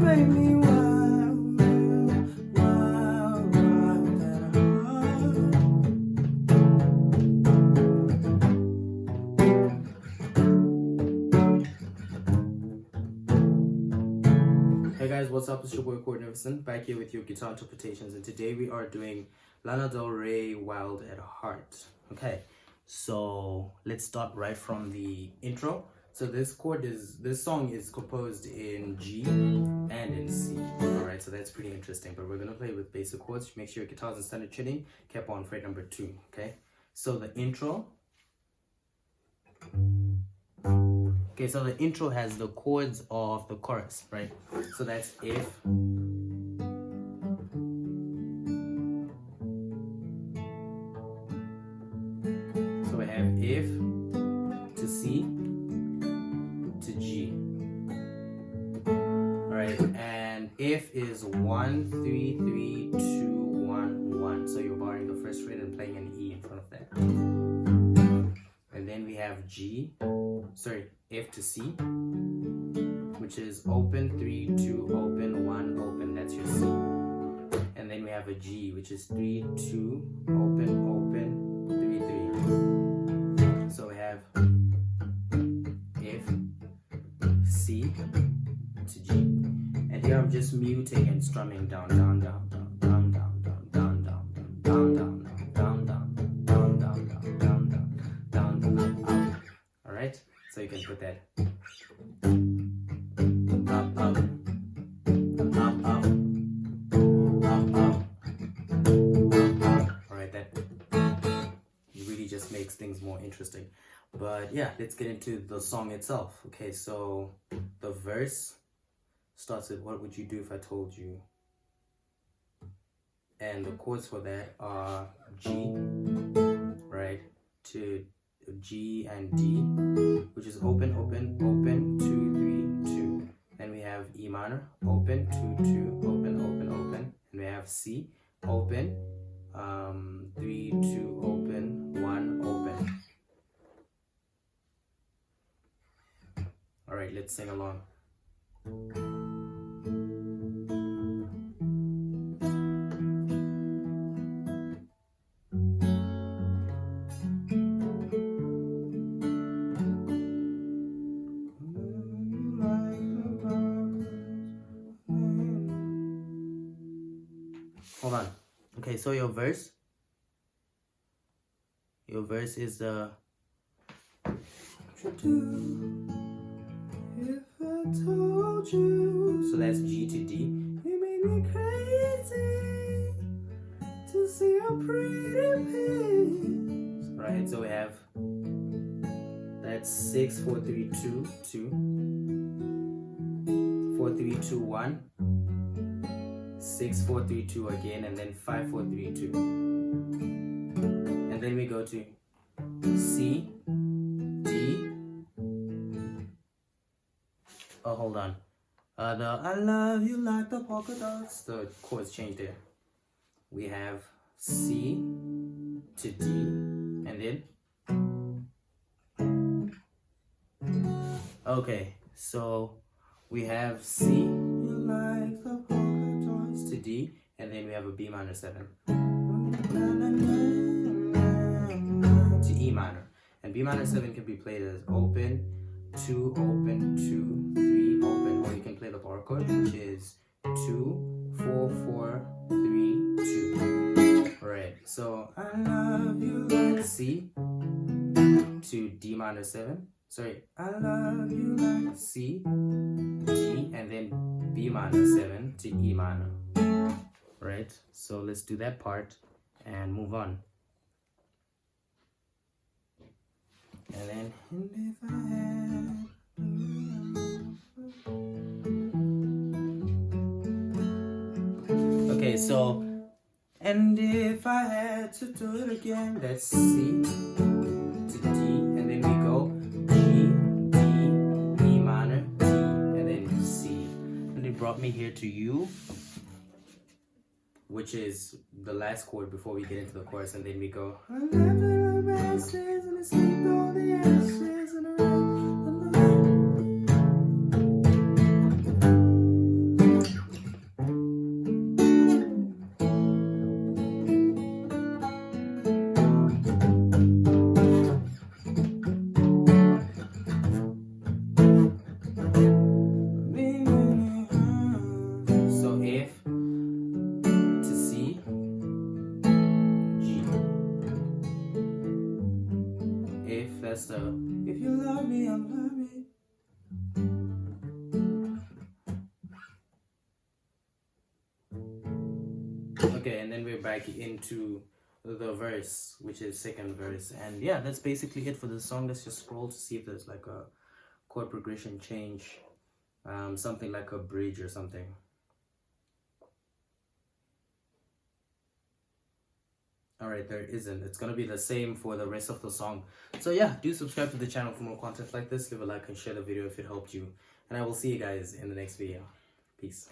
make me wild, wild, wild at heart. Hey guys, what's up? It's your boy Chord back here with your guitar interpretations, and today we are doing Lana Del Rey, Wild at Heart. Okay, so let's start right from the intro. So this song is composed in G and in C. Alright, so that's pretty interesting, but we're gonna play with basic chords. Make sure your guitar's in standard tuning, kept on fret number 2. Okay, so the intro. Okay, so the intro has the chords of the chorus, right? So that's F, so we have F to C to G. Alright, and F is 1 3 3 2 1 1. So you're barring the first fret and playing an E in front of that. And then we have F to C, which is open 3 2 open 1 open. That's your C. And then we have a G, which is 3 2 open open 3 3. So we have F C to G, and here I'm just muting and strumming down down down down down down down down down down down down down down down down down down up. All right, so you can put that up up up up up up. All right, that really just makes things more interesting. But yeah, let's get into the song itself. Okay, so the verse starts with what would you do if I told you? And the chords for that are G, right, to G and D, which is open, open, open, 2, 3, 2. Then we have E minor, open, 2, 2, open, open, open. And we have C, open, 3, 2, open, 1, open. All right, let's sing along. Hold on. Okay, so your verse is the if I told you. So that's G to D. You made me crazy to see a pretty face. Right, so we have that's 6 4 3 2 2 4 3 2 1 6 4 3 2 again, and then 5 4 3 2, and then we go to C D. Oh, hold on. The I love you like the polka dots. The chords change there. We have C to D, and then okay, so we have C like the polka dots to D, and then we have a B minor 7 to E minor. And B minor 7 can be played as open 2 open 2 3 open, or you can play the bar chord, which is 2 4 4 3 2. Alright, so I love you like C to D minor 7. Sorry, I love you like C D, and then B minor 7 to E minor. Right, so let's do that part and move on. And then, and if I had. Okay, so, and if I had to do it again, that's C to D, and then we go G, D, E minor, D, and then C. And it brought me here to U, which is the last chord before we get into the chorus, and then we go. Okay, and then we're back into the verse, which is second verse. And yeah, that's basically it for the song. Let's just scroll to see if there's like a chord progression change, something like a bridge or something. Alright, there isn't. It's gonna be the same for the rest of the song. So yeah, do subscribe to the channel for more content like this. Leave a like and share the video if it helped you. And I will see you guys in the next video. Peace.